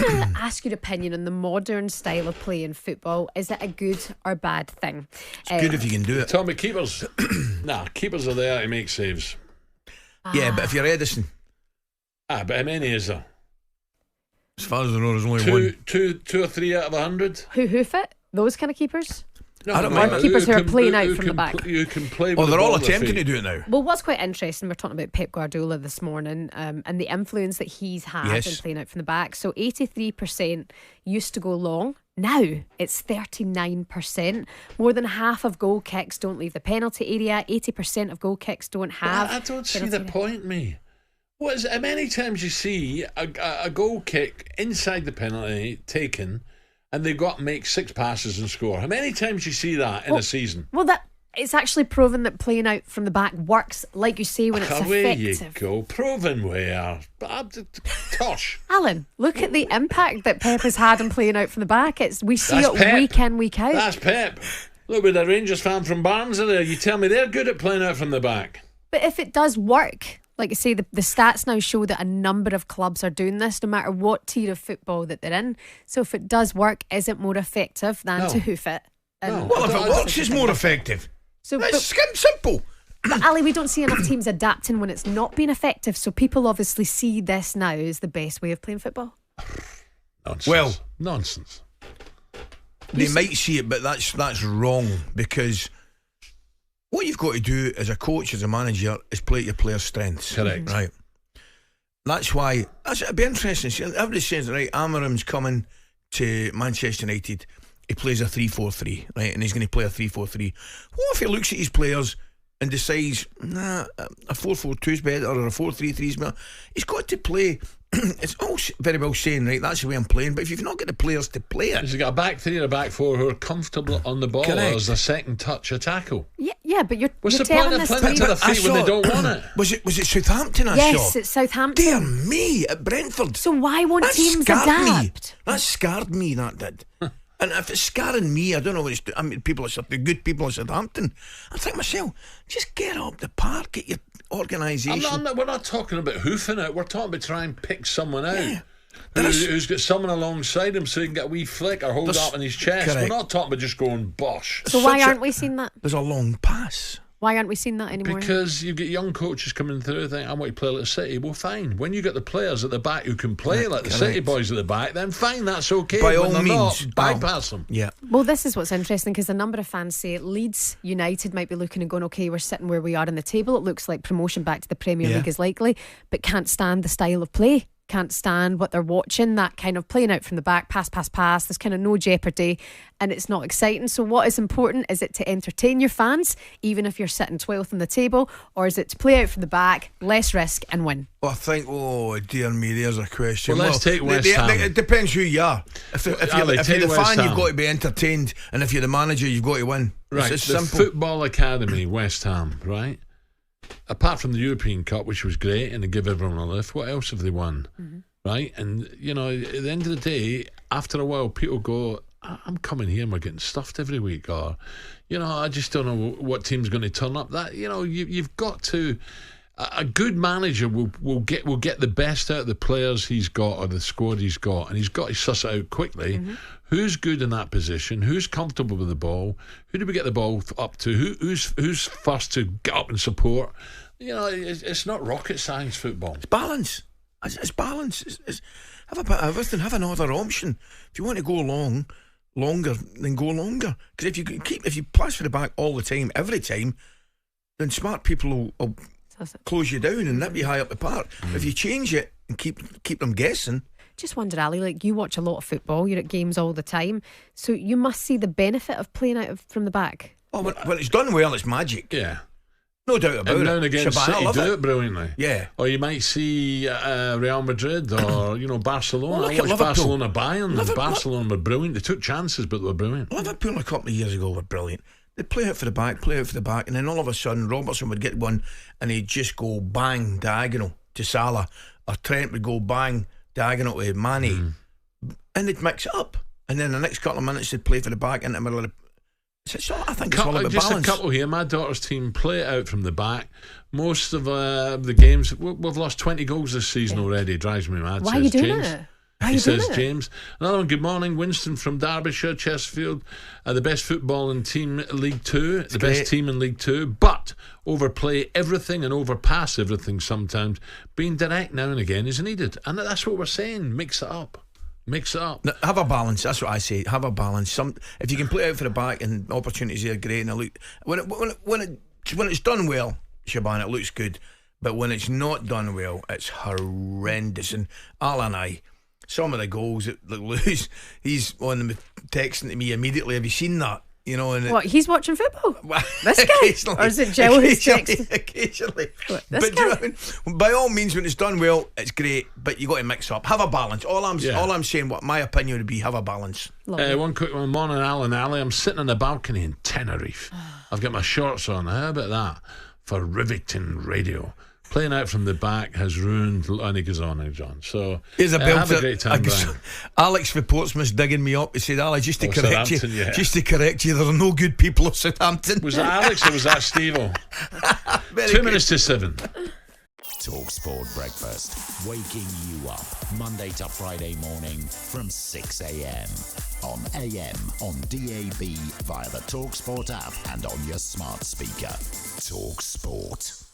want to ask your opinion on the modern style of playing football. Is it a good or bad thing? It's good if you can do it. Tommy, keepers. Keepers are there to make saves. Yeah, but if you're Edison. But how many is there? As far as I know, there's only one. Two or three out of 100. Who hoof it? Those kind of keepers? No, I don't mind. Keepers who are playing out from the back. You can play with they're the all ball at their attempting to feet. do it now. Well, what's quite interesting, we're talking about Pep Guardiola this morning, and the influence that he's had in playing out from the back. So 83% used to go long. Now it's 39%. More than half of goal kicks don't leave the penalty area. 80% of goal kicks don't have. I don't see the point, me. What is it? How many times you see a goal kick inside the penalty taken, and they got to make 6 passes and score? How many times you see that in a season? Well, it's actually proven that playing out from the back works, like you say, when it's Away effective. you go. Proven where? Tosh. Alan, look at the impact that Pep has had in playing out from the back. We see That's it Pep. week in, week out. That's Pep. Look, with a Rangers fan from Barnes there, you tell me they're good at playing out from the back. But if it does work, like I say, the stats now show that a number of clubs are doing this, no matter what tier of football that they're in. So if it does work, is it more effective than to hoof it? No. Well, if it works, it's more effective. So, It's simple. But Ali, we don't see enough teams adapting when it's not been effective. So people obviously see this now as the best way of playing football. Nonsense. Well, nonsense. They might see it, but that's wrong, because what you've got to do as a coach, as a manager, is play to your players' strengths. Correct. Right. That's why it'd be interesting. See, everybody says, right, Amarim's coming to Manchester United. He plays a 3-4-3, right, and he's going to play a 3-4-3. What if he looks at his players and decides, a 4-4-2 is better, or a 4-3-3 is better? He's got to play. It's all very well saying, right, that's the way I'm playing, but if you've not got the players to play it, He's got a back three and a back four who are comfortable on the ball. Correct. As a second touch, a tackle. Yeah, but you're What's the telling point of us playing to the I feet when they saw- don't want it? Was it Southampton I saw? Yes, it's Southampton. Dear me, at Brentford. So why won't That teams scarred me. adapt? That scarred me, that did. And if it's scarring me, I don't know what it's. I mean, the good people at Southampton. I think myself, just get up the park, get your organisation. We're not talking about hoofing it. We're talking about trying and pick someone out. Yeah. Who's got someone alongside him so he can get a wee flick or hold up in his chest. Correct. We're not talking about just going bosh. So why aren't we seeing that? There's a long pass. Why aren't we seeing that anymore? Because you get young coaches coming through and think, I want to play like the City. Well, fine. When you get the players at the back who can play like the City boys at the back, then fine, that's okay. By When all they're means, not, bypass them. Yeah. Well, this is what's interesting, because a number of fans say Leeds United might be looking and going, okay, we're sitting where we are in the table. It looks like promotion back to the Premier League is likely, but can't stand the style of play. Can't stand what they're watching, that kind of playing out from the back, pass. There's kind of no jeopardy and it's not exciting. So what is important? Is it to entertain your fans, even if you're sitting 12th on the table, or is it to play out from the back, less risk and win? Well, I think, oh dear me, there's a question. Well, let's take West Ham. It depends who you are. If you're the West fan, Ham. you've got to be entertained, and if you're the manager, you've got to win. Right, It's the simple. Football Academy, West Ham, right? Apart from the European Cup, which was great, and they give everyone a lift, what else have they won? Mm-hmm. Right? And, you know, at the end of the day, after a while, people go, I'm coming here and we're getting stuffed every week, or, you know, I just don't know what team's going to turn up. That, you know, you've got to. A good manager will get the best out of the players he's got or the squad he's got, and he's got to suss it out quickly. Mm-hmm. Who's good in that position? Who's comfortable with the ball? Who do we get the ball up to? Who's first to get up and support? You know, it's not rocket science football. It's balance. It's balance. Have a bit of everything. Have another option. If you want to go longer, then go longer. Because if you pass for the back all the time, every time, then smart people will close you down and nip you high up the park. If you change it and keep them guessing. Just wonder, Ali, like, you watch a lot of football, you're at games all the time, so you must see the benefit of playing out from the back. Oh, well, it's done well. It's magic. Yeah. No doubt about and it. now and again, Shabbat, I City love do it brilliantly. Yeah. Or you might see Real Madrid or, you know, Barcelona. Well, look I at watched Liverpool. Barcelona Bayern, and Barcelona were brilliant. They took chances, but they were brilliant. Liverpool a couple of years ago were brilliant. They'd play out for the back, and then all of a sudden Robertson would get one and he'd just go bang diagonal to Salah, or Trent would go bang diagonal to Mane, and they'd mix it up, and then the next couple of minutes they'd play for the back into the middle of the. So I think it's all about just balance. a couple here. My daughter's team play it out from the back. Most of the games, we've lost 20 goals this season already. It drives me mad. Why are you doing James. it? He says, James. Another one, good morning. Winston from Derbyshire, Chesterfield. The best football in Team League 2. The best team in League 2. But overplay everything and overpass everything sometimes. Being direct now and again is needed. And that's what we're saying. Mix it up. Mix it up. No, have a balance. That's what I say. Have a balance. If you can play out for the back and opportunities there, great. And look, when it's done well, Shaban, it looks good. But when it's not done well, it's horrendous. And Alan, some of the goals that lose, he's on them texting to me immediately. Have you seen that? You know, and what, he's watching football? This guy? Or is it Jill who's texting? Occasionally. What, but this guy? Do you know what I mean? By all means, when it's done well, it's great. But you got to mix up. Have a balance. All I'm saying, what my opinion would be, have a balance. One quick one. Morning, Alan Ali. I'm sitting on the balcony in Tenerife. I've got my shorts on. How about that? For riveting radio. Playing out from the back has ruined, and he goes on now, John. So here's a have a great time, Brian. Alex for Portsmouth digging me up. He said, "Ali, just to correct you, yeah. just to correct you, there are no good people of Southampton." Was that Alex or was that Steve-O? 2 minutes to 7. talkSPORT Breakfast, waking you up Monday to Friday morning from 6 a.m. on AM, on DAB, via the talkSPORT app and on your smart speaker. talkSPORT.